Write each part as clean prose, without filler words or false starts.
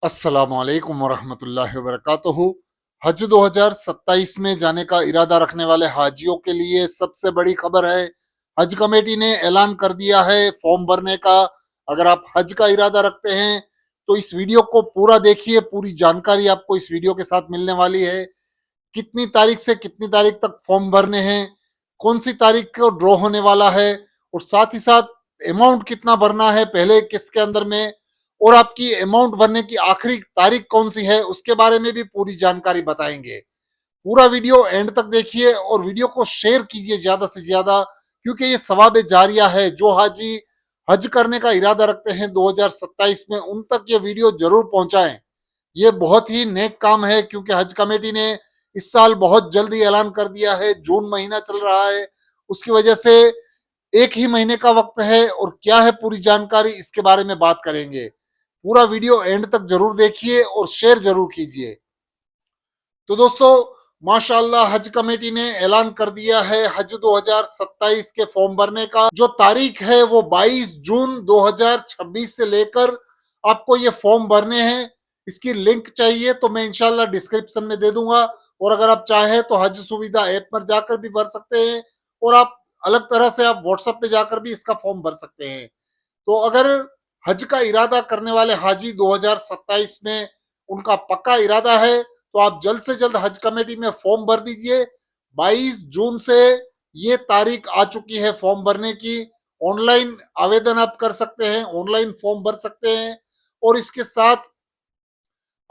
अस्सलामुअलैकुम वरहमतुल्लाहि वबरकातुहू। हज 2027 में जाने का इरादा रखने वाले हाजियों के लिए सबसे बड़ी खबर है। हज कमेटी ने ऐलान कर दिया है फॉर्म भरने का। अगर आप हज का इरादा रखते हैं तो इस वीडियो को पूरा देखिए, पूरी जानकारी आपको इस वीडियो के साथ मिलने वाली है। कितनी तारीख से कितनी तारीख तक फॉर्म भरने हैं, कौन सी तारीख को ड्रॉ होने वाला है, और साथ ही साथ अमाउंट कितना भरना है पहले किस्त के अंदर में, और आपकी अमाउंट भरने की आखिरी तारीख कौन सी है उसके बारे में भी पूरी जानकारी बताएंगे। पूरा वीडियो एंड तक देखिए और वीडियो को शेयर कीजिए ज्यादा से ज्यादा, क्योंकि ये सवाब जारिया है। जो हाजी हज करने का इरादा रखते हैं 2027 में, उन तक ये वीडियो जरूर पहुंचाएं। ये बहुत ही नेक काम है, क्योंकि हज कमेटी ने इस साल बहुत जल्दी ऐलान कर दिया है। जून महीना चल रहा है, उसकी वजह से एक ही महीने का वक्त है। और क्या है पूरी जानकारी, इसके बारे में बात करेंगे। पूरा वीडियो एंड तक जरूर देखिए और शेयर जरूर कीजिए। तो दोस्तों, माशाल्लाह हज कमेटी ने ऐलान कर दिया है हज 2027 के फॉर्म भरने का। जो तारीख है वो 22 जून 2026 से लेकर आपको ये फॉर्म भरने हैं। इसकी लिंक चाहिए तो मैं इंशाल्लाह डिस्क्रिप्शन में दे दूंगा, और अगर आप चाहें तो हज सुविधा ऐप पर जाकर भी भर सकते हैं, और आप अलग तरह से आप व्हाट्सएप पे जाकर भी इसका फॉर्म भर सकते हैं। तो अगर हज का इरादा करने वाले हाजी 2027 में उनका पक्का इरादा है तो आप जल्द से जल्द हज कमेटी में फॉर्म भर दीजिए। 22 जून से ये तारीख आ चुकी है फॉर्म भरने की। ऑनलाइन आवेदन आप कर सकते हैं, ऑनलाइन फॉर्म भर सकते हैं। और इसके साथ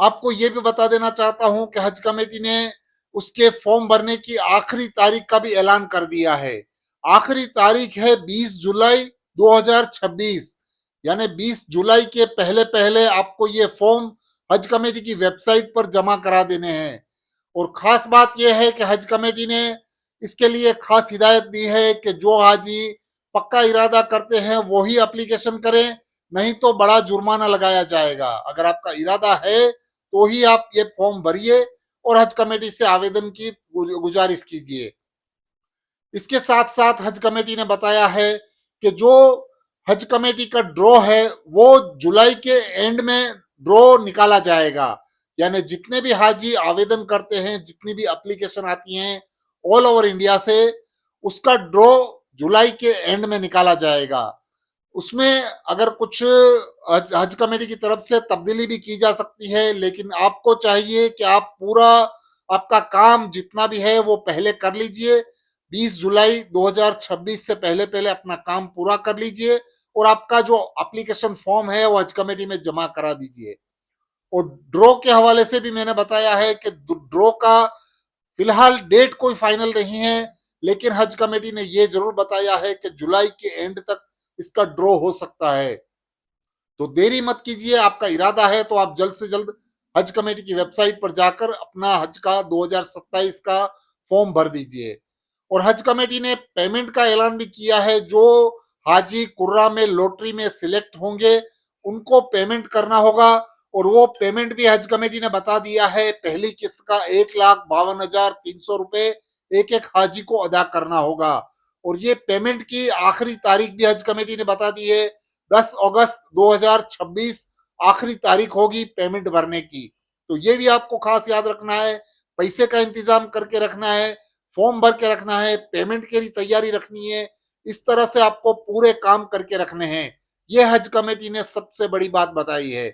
आपको ये भी बता देना चाहता हूं कि हज कमेटी ने उसके फॉर्म भरने की आखिरी तारीख का भी ऐलान कर दिया है। आखिरी तारीख है 20 जुलाई 2026, यानी 20 जुलाई के पहले पहले आपको ये फॉर्म हज कमेटी की वेबसाइट पर जमा करा देने हैं। और खास बात यह है कि हज कमेटी ने इसके लिए खास हिदायत दी है कि जो हाजी पक्का इरादा करते हैं वो ही एप्लीकेशन करें, नहीं तो बड़ा जुर्माना लगाया जाएगा। अगर आपका इरादा है तो ही आप ये फॉर्म भरिए और हज कमेटी से आवेदन की गुजारिश कीजिए। इसके साथ साथ हज कमेटी ने बताया है कि जो हज कमेटी का ड्रॉ है वो जुलाई के एंड में ड्रॉ निकाला जाएगा। यानी जितने भी हाजी आवेदन करते हैं, जितनी भी एप्लीकेशन आती हैं ऑल ओवर इंडिया से, उसका ड्रॉ जुलाई के एंड में निकाला जाएगा। उसमें अगर कुछ हज कमेटी की तरफ से तब्दीली भी की जा सकती है, लेकिन आपको चाहिए कि आप पूरा आपका काम जितना भी है वो पहले कर लीजिए। 20 जुलाई 2026 से पहले पहले अपना काम पूरा कर लीजिए, और आपका जो एप्लीकेशन फॉर्म है वो हज कमेटी में जमा करा दीजिए। और ड्रॉ के हवाले से भी मैंने बताया है कि ड्रॉ का फिलहाल डेट कोई फाइनल नहीं है, लेकिन हज कमेटी ने यह जरूर बताया है कि जुलाई के एंड तक इसका ड्रॉ हो सकता है। तो देरी मत कीजिए, आपका इरादा है तो आप जल्द से जल्द हज कमेटी की वेबसाइट पर जाकर अपना हज का 2027 का फॉर्म भर दीजिए। और हज कमेटी ने पेमेंट का ऐलान भी किया है। जो हाजी कुर्रा में लॉटरी में सिलेक्ट होंगे उनको पेमेंट करना होगा, और वो पेमेंट भी हज कमेटी ने बता दिया है। पहली किस्त का 1,52,300 रुपए एक एक हाजी को अदा करना होगा। और ये पेमेंट की आखिरी तारीख भी हज कमेटी ने बता दी है, 10 अगस्त 2026 आखिरी तारीख होगी पेमेंट भरने की। तो ये भी आपको खास याद रखना है। पैसे का इंतजाम करके रखना है, फॉर्म भर के रखना है, पेमेंट के लिए तैयारी रखनी है। इस तरह से आपको पूरे काम करके रखने हैं। ये हज कमेटी ने सबसे बड़ी बात बताई है।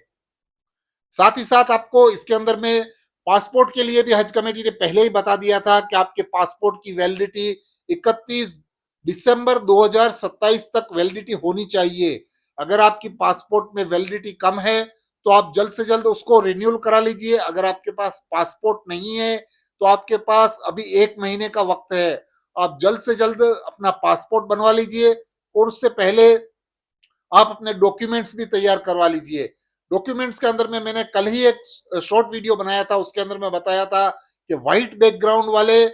साथ ही साथ आपको इसके अंदर में पासपोर्ट के लिए भी हज कमेटी ने पहले ही बता दिया था कि आपके पासपोर्ट की वैलिडिटी 31 दिसंबर 2027 तक वैलिडिटी होनी चाहिए। अगर आपकी पासपोर्ट में वैलिडिटी कम है तो आप जल्द से जल्द उसको रिन्यूअल करा लीजिए। अगर आपके पास पासपोर्ट नहीं है तो आपके पास अभी एक महीने का वक्त है। आप जल्द से जल्द अपना पासपोर्ट बनवा लीजिए, और उससे पहले आप अपने डॉक्यूमेंट्स भी तैयार करवा लीजिए। डॉक्यूमेंट्स के अंदर में मैंने कल ही एक शॉर्ट वीडियो बनाया था, उसके अंदर मैं बताया था कि व्हाइट बैकग्राउंड वाले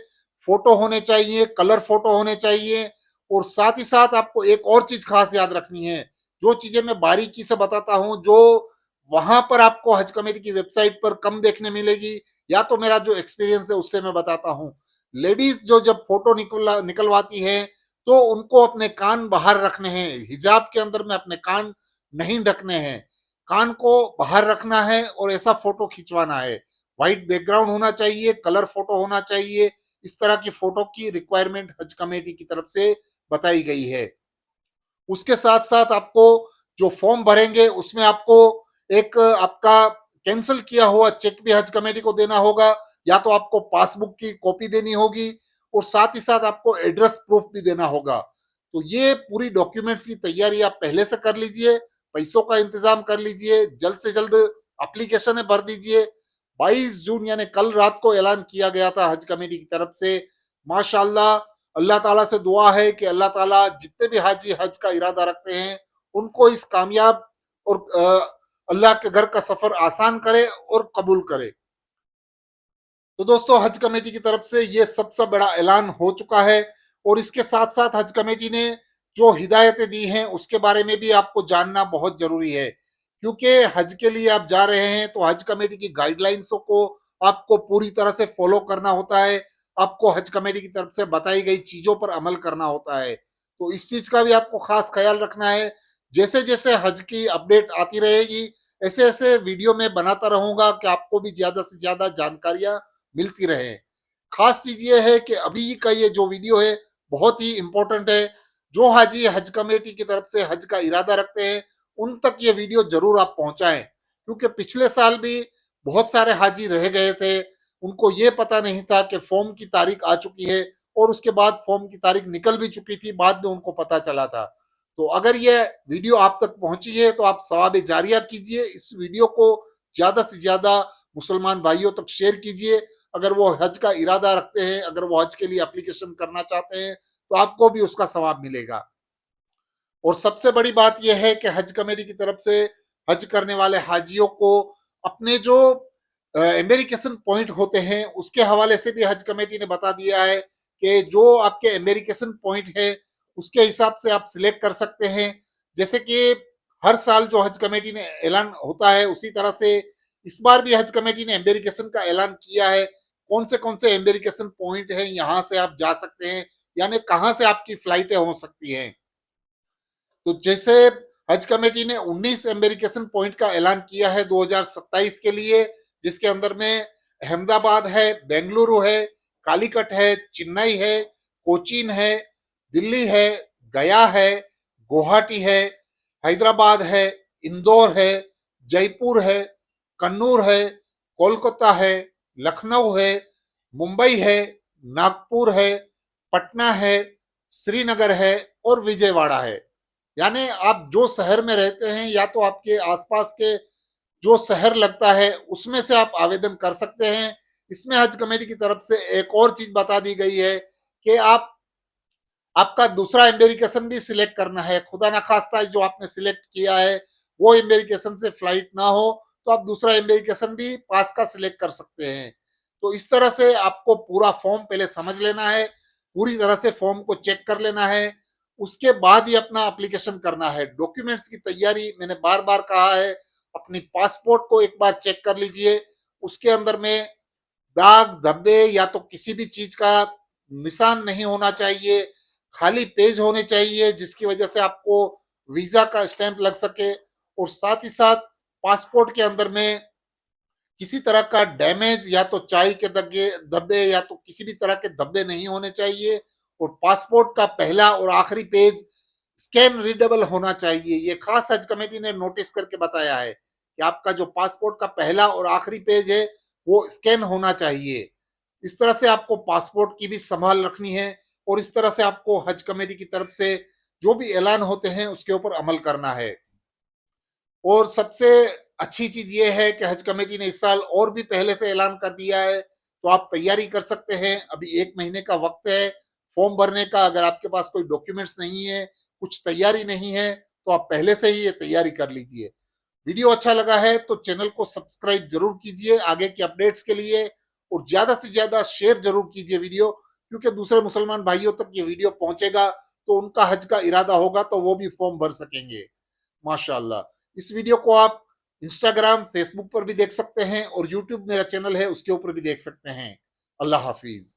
फोटो होने चाहिए, कलर फोटो होने चाहिए। और साथ ही साथ आपको एक और चीज खास याद रखनी है, जो चीजें मैं बारीकी से बताता हूं, जो वहां पर आपको हज कमेटी की वेबसाइट पर कम देखने मिलेगी, या तो मेरा जो एक्सपीरियंस है उससे मैं बताता हूं। लेडीज जो जब फोटो निकलवाती है तो उनको अपने कान बाहर रखने हैं, हिजाब के अंदर में अपने कान नहीं ढकने हैं। कान को बाहर रखना है और ऐसा फोटो खिंचवाना है। व्हाइट बैकग्राउंड होना चाहिए, कलर फोटो होना चाहिए। इस तरह की फोटो की रिक्वायरमेंट हज कमेटी की तरफ से बताई गई है। उसके साथ साथ आपको जो फॉर्म भरेंगे उसमें आपको एक आपका कैंसिल किया हुआ चेक भी हज कमेटी को देना होगा, या तो आपको पासबुक की कॉपी देनी होगी, और साथ ही साथ आपको एड्रेस प्रूफ भी देना होगा। तो ये पूरी डॉक्यूमेंट्स की तैयारी आप पहले से कर लीजिए, पैसों का इंतजाम कर लीजिए, जल्द से जल्द एप्लीकेशन भर दीजिए। 22 जून यानी कल रात को ऐलान किया गया था हज कमेटी की तरफ से। माशाल्लाह, अल्लाह ताला से दुआ है कि अल्लाह ताला जितने भी हाजी हज का इरादा रखते हैं उनको इस कामयाब और अल्लाह के घर का सफर आसान करे और कबूल करे। तो दोस्तों, हज कमेटी की तरफ से ये सबसे बड़ा ऐलान हो चुका है, और इसके साथ साथ हज कमेटी ने जो हिदायतें दी हैं उसके बारे में भी आपको जानना बहुत जरूरी है, क्योंकि हज के लिए आप जा रहे हैं तो हज कमेटी की गाइडलाइंसों को आपको पूरी तरह से फॉलो करना होता है। आपको हज कमेटी की तरफ से बताई गई चीजों पर अमल करना होता है। तो इस चीज का भी आपको खास ख्याल रखना है। जैसे जैसे हज की अपडेट आती रहेगी, ऐसे ऐसे वीडियो में बनाता रहूंगा कि आपको भी ज्यादा से ज्यादा जानकारियां मिलती रहे। खास चीज ये है कि अभी का ये जो वीडियो है बहुत ही इंपॉर्टेंट है। जो हाजी हज कमेटी की तरफ से हज का इरादा रखते हैं उन तक ये वीडियो जरूर आप पहुंचाएं, क्योंकि पिछले साल भी बहुत सारे हाजी रह गए थे। उनको ये पता नहीं था कि फॉर्म की तारीख आ चुकी है, और उसके बाद फॉर्म की तारीख निकल भी चुकी थी, बाद में उनको पता चला था। तो अगर ये वीडियो आप तक पहुंची है तो आप सवाब जारिया कीजिए, इस वीडियो को ज्यादा से ज्यादा मुसलमान भाइयों तक शेयर कीजिए। अगर वो हज का इरादा रखते हैं, अगर वो हज के लिए एप्लीकेशन करना चाहते हैं, तो आपको भी उसका सवाब मिलेगा। और सबसे बड़ी बात यह है कि हज कमेटी की तरफ से हज करने वाले हाजियों को अपने जो अमेरिकेशन पॉइंट होते हैं उसके हवाले से भी हज कमेटी ने बता दिया है कि जो आपके अमेरिकेशन पॉइंट है उसके हिसाब से आप सिलेक्ट कर सकते हैं। जैसे कि हर साल जो हज कमेटी ने ऐलान होता है उसी तरह से इस बार भी हज कमेटी ने अमेरिकेशन का ऐलान किया है। कौन से अमेरिकेशन पॉइंट है यहाँ से आप जा सकते हैं, यानी कहाँ से आपकी फ्लाइटें हो सकती हैं। तो जैसे हज कमेटी ने 19 अमेरिकेशन पॉइंट का ऐलान किया है 2027 के लिए, जिसके अंदर में अहमदाबाद है, बेंगलुरु है, कालीकट है, चेन्नई है, कोचीन है, दिल्ली है, गया है, गुवाहाटी है, हैदराबाद है, इंदौर है, जयपुर है, कन्नूर है, कोलकाता है, लखनऊ है, मुंबई है, नागपुर है, पटना है, श्रीनगर है और विजयवाड़ा है। यानी आप जो शहर में रहते हैं या तो आपके आसपास के जो शहर लगता है उसमें से आप आवेदन कर सकते हैं। इसमें हज कमेटी की तरफ से एक और चीज बता दी गई है कि आपका दूसरा एम्बेरिकेशन भी सिलेक्ट करना है। खुदा ना खास्ता जो आपने सिलेक्ट किया है वो एम्बेरिकेशन से फ्लाइट ना हो तो आप दूसरा एम्बेरिकेशन भी पास का सिलेक्ट कर सकते हैं। तो इस तरह से आपको पूरा फॉर्म पहले समझ लेना है, पूरी तरह से फॉर्म को चेक कर लेना है, उसके बाद ही अपना एप्लीकेशन करना है। डॉक्यूमेंट्स की तैयारी मैंने बार बार कहा है, अपनी पासपोर्ट को एक बार चेक कर लीजिए। उसके अंदर में दाग धब्बे या तो किसी भी चीज का निशान नहीं होना चाहिए, खाली पेज होने चाहिए जिसकी वजह से आपको वीजा का स्टैंप लग सके। और साथ ही साथ पासपोर्ट के अंदर में किसी तरह का डैमेज या तो चाय के दगे धब्बे या तो किसी भी तरह के धब्बे नहीं होने चाहिए। और पासपोर्ट का पहला और आखिरी पेज स्कैन रीडेबल होना चाहिए। ये खास हज कमेटी ने नोटिस करके बताया है कि आपका जो पासपोर्ट का पहला और आखिरी पेज है वो स्कैन होना चाहिए। इस तरह से आपको पासपोर्ट की भी संभाल रखनी है, और इस तरह से आपको हज कमेटी की तरफ से जो भी ऐलान होते हैं उसके ऊपर अमल करना है। और सबसे अच्छी चीज ये है कि हज कमेटी ने इस साल और भी पहले से ऐलान कर दिया है, तो आप तैयारी कर सकते हैं। अभी 1 महीने का वक्त है फॉर्म भरने का। अगर आपके पास कोई डॉक्यूमेंट्स नहीं है, कुछ तैयारी नहीं है, तो आप पहले से ही ये तैयारी कर लीजिए। वीडियो अच्छा लगा है तो चैनल को सब्सक्राइब जरूर कीजिए आगे की अपडेट्स के लिए, और ज्यादा से ज्यादा शेयर जरूर कीजिए वीडियो, क्योंकि दूसरे मुसलमान भाइयों तक ये वीडियो पहुंचेगा तो उनका हज का इरादा होगा तो वो भी फॉर्म भर सकेंगे। माशाल्लाह। इस वीडियो को आप इंस्टाग्राम फेसबुक पर भी देख सकते हैं, और यूट्यूब मेरा चैनल है उसके ऊपर भी देख सकते हैं। अल्लाह हाफिज।